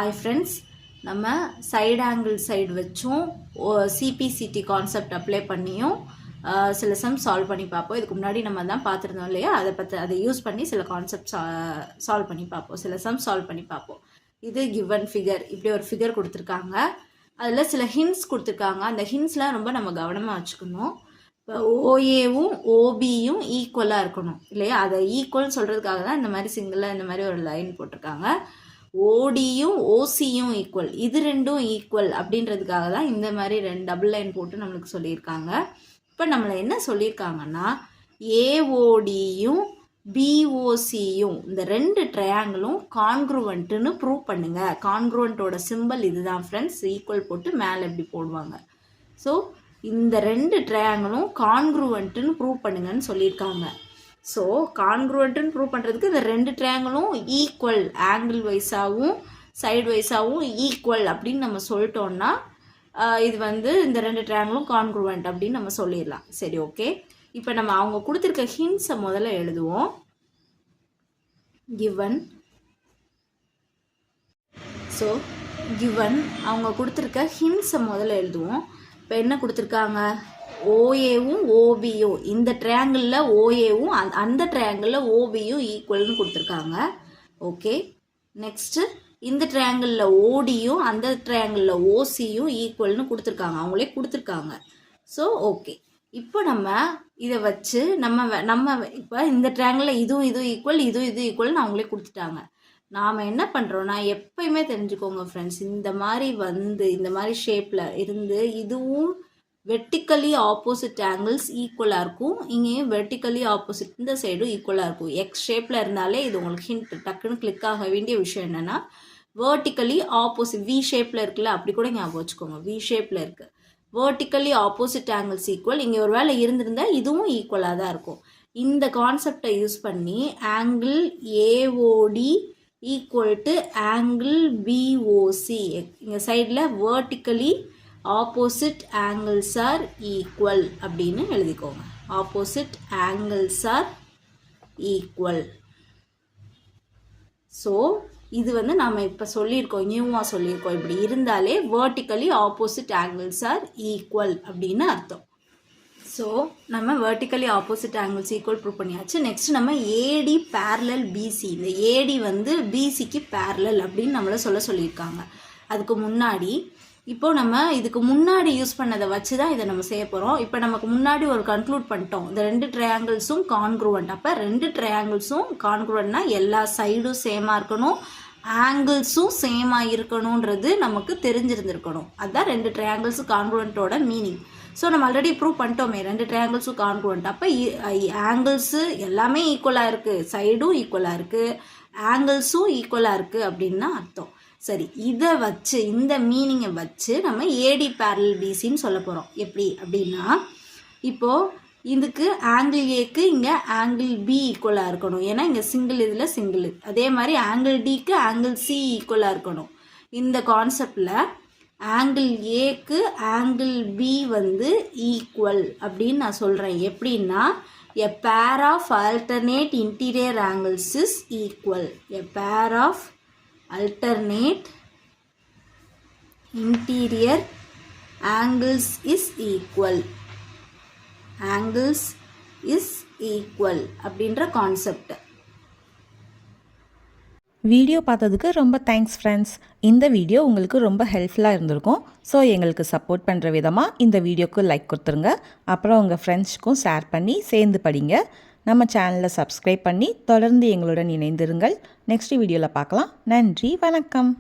Hi friends, நம்ம side angle side வச்சும் CPCT concept apply பண்ணியும் சில sum solve பண்ணி பார்ப்போம். இதுக்கு முன்னாடி நம்ம தான் பார்த்திருந்தோம் இல்லையா, அதை யூஸ் பண்ணி சில கான்செப்ட் சால்வ் பண்ணி பார்ப்போம், சில sum solve பண்ணி பார்ப்போம். இது given figure, இப்படி ஒரு figure கொடுத்துருக்காங்க. அதில் சில hints கொடுத்துருக்காங்க. அந்த hintsலாம் ரொம்ப நம்ம கவனமாக வச்சுக்கணும். இப்போ ஓஏவும் ஓபியும் ஈக்குவலாக இருக்கணும் இல்லையா, அதை ஈக்குவல்னு சொல்கிறதுக்காக தான் இந்த மாதிரி சிங்கிளாக இந்த மாதிரி ஒரு லைன் போட்டிருக்காங்க. ஓடியும் ஓசியும் ஈக்குவல், இது ரெண்டும் ஈக்குவல் அப்படின்றதுக்காக தான் இந்த மாதிரி டபுள் லைன் போட்டு நம்மளுக்கு சொல்லியிருக்காங்க. இப்போ நம்மளை என்ன சொல்லியிருக்காங்கன்னா, ஏஓடியும் பிஓசியும் இந்த ரெண்டு ட்ரையாங்கிளும் கான்க்ருவெண்ட்டுன்னு ப்ரூவ் பண்ணுங்க. கான்க்ருவெண்ட்டோட சிம்பிள் இதுதான் ஃப்ரெண்ட்ஸ், ஈக்குவல் போட்டு மேலே எப்படி போடுவாங்க. ஸோ இந்த ரெண்டு ட்ரையாங்கிளும் கான்க்ருவெண்ட்டுன்னு ப்ரூவ் பண்ணுங்கன்னு சொல்லியிருக்காங்க. ஸோ கான்க்ருவெண்ட்டுன்னு ப்ரூவ் பண்ணுறதுக்கு இந்த ரெண்டு ட்ரையாங்கிளும் ஈக்குவல், ஆங்கிள் வைஸாகவும் சைடு வைஸாகவும் ஈக்குவல் அப்படின்னு நம்ம சொல்லிட்டோம்னா இது இந்த ரெண்டு ட்ரையாங்கிளும் கான்க்ருவெண்ட் அப்படின்னு நம்ம சொல்லிடலாம். சரி, ஓகே. இப்போ நம்ம அவங்க கொடுத்துருக்க ஹிண்ட்ஸை முதல்ல எழுதுவோம். கிவன், ஸோ கிவன் அவங்க கொடுத்துருக்க ஹிண்ட்ஸை முதல்ல எழுதுவோம். இப்போ என்ன கொடுத்துருக்காங்க, ஓஏவும் ஓபியும், இந்த ட்ரையாங்கிளில் ஓஏவும் அந்த ட்ரையாங்கிளில் ஓபியும் ஈக்குவல்னு கொடுத்துருக்காங்க. ஓகே. நெக்ஸ்ட்டு இந்த ட்ரையாங்கிளில் ஓடியும் அந்த ட்ரையாங்கிளில் ஓசியும் ஈக்குவல்னு கொடுத்துருக்காங்க, அவங்களே கொடுத்துருக்காங்க. ஸோ ஓகே, இப்போ நம்ம இதை வச்சு நம்ம இப்போ இந்த ட்ரையாங்கிளில் இதுவும் ஈக்குவல், இது ஈக்குவல்னு அவங்களே கொடுத்துட்டாங்க. நாம் என்ன பண்ணுறோன்னா, எப்பயுமே தெரிஞ்சுக்கோங்க ஃப்ரெண்ட்ஸ், இந்த மாதிரி ஷேப்பில் இருந்து இதுவும் வெர்டிக்கலி ஆப்போசிட் ஆங்கிள்ஸ் ஈக்குவலாக இருக்கும், இங்கேயும் வெர்டிக்கலி ஆப்போசிட் இந்த சைடும் ஈக்குவலாக இருக்கும். எக்ஸ் ஷேப்பில் இருந்தாலே இது உங்களுக்கு ஹிண்ட், டக்குன்னு கிளிக் ஆக வேண்டிய விஷயம் என்னென்னா, வெர்டிக்கலி ஆப்போசிட் வி ஷேப்பில் இருக்குல்ல, அப்படி கூட ஞாபகம் வச்சுக்கோங்க, வி ஷேப்பில் இருக்குது, வெர்டிக்கலி ஆப்போசிட் ஆங்கிள்ஸ் ஈக்குவல். இங்கே ஒரு வேளை இருந்திருந்தால் இதுவும் ஈக்குவலாக தான் இருக்கும். இந்த கான்செப்டை யூஸ் பண்ணி angle AOD equal to angle POC, இங்கே சைடில் vertically opposite angles R equal அப்படின்னு எழுதிக்கோங்க. Opposite angles R equal. So இது நாம் இப்போ சொல்லியிருக்கோம், நியூவாக சொல்லியிருக்கோம், இப்படி இருந்தாலே vertically opposite angles R equal அப்படின்னு அர்த்தம். ஸோ நம்ம vertically opposite angles equal prove பண்ணியாச்சு. நெக்ஸ்ட் நம்ம ஏடி பேரலல் பிசி, இந்த ஏடி பிசிக்கு பேரலல் அப்படின்னு நம்மளை சொல்லியிருக்காங்க. அதுக்கு முன்னாடி இப்போ நம்ம இதுக்கு முன்னாடி யூஸ் பண்ணதை வச்சு தான் இதை நம்ம செய்ய போகிறோம். இப்போ நமக்கு முன்னாடி ஒரு கன்க்ளூட் பண்ணிட்டோம், இந்த ரெண்டு ட்ரையாங்கிள்ஸும் கான்க்ருவெண்ட். அப்போ ரெண்டு ட்ரையாங்கிள்ஸும் கான்க்ருவெண்ட்னா எல்லா சைடும் சேமாக இருக்கணும், ஆங்கிள்ஸும் சேமாக இருக்கணுன்றது நமக்கு தெரிஞ்சிருந்துருக்கணும். அதுதான் ரெண்டு ட்ரையாங்கிள்ஸும் கான்க்ருவெண்ட்டோட மீனிங். ஸோ நம்ம ஆல்ரெடி ப்ரூவ் பண்ணிட்டோமே, ரெண்டு ட்ரையாங்கிள்ஸும் கான்க்ருவெண்ட். அப்போ ஆங்கிள்ஸு எல்லாமே ஈக்குவலாக இருக்குது, சைடும் ஈக்குவலாக இருக்குது, ஆங்கிள்ஸும் ஈக்குவலாக இருக்குது அப்படின்னு அர்த்தம். சரி, இதை வச்சு இந்த மீனிங்கை வச்சு நம்ம ஏடி பேரலல் பிசின்னு சொல்ல போகிறோம். எப்படி அப்படின்னா, இப்போது இதுக்கு ஆங்கிள் ஏக்கு இங்கே ஆங்கிள் பி ஈக்குவலாக இருக்கணும், ஏன்னா இங்கே சிங்கிள், இதில் சிங்கிள். அதே மாதிரி ஆங்கிள் டிக்கு ஆங்கிள் சி ஈக்குவலாக இருக்கணும். இந்த கான்செப்டில் ஆங்கிள் ஏக்கு ஆங்கிள் பி ஈக்குவல் அப்படின்னு நான் சொல்கிறேன். எப்படின்னா, a pair of alternate interior angles is equal. A pair of alternate interior angles is equal. Angles is equal அப்படின்ற கான்செப்ட். வீடியோ பார்த்ததுக்கு ரொம்ப தேங்க்ஸ் ஃப்ரெண்ட்ஸ். இந்த வீடியோ உங்களுக்கு ரொம்ப ஹெல்ப்ஃபுல்லாக இருந்திருக்கும். ஸோ எங்களுக்கு சப்போர்ட் பண்ணுற விதமாக இந்த வீடியோக்கு லைக் கொடுத்துருங்க. அப்புறம் உங்கள் ஃப்ரெண்ட்ஸ்க்கும் ஷேர் பண்ணி சேர்ந்து படிங்க. நம்ம சேனலை சப்ஸ்கிரைப் பண்ணி தொடர்ந்து எங்களுடன் இணைந்திருங்கள். நெக்ஸ்ட் வீடியோவில் பார்க்கலாம். நன்றி, வணக்கம்.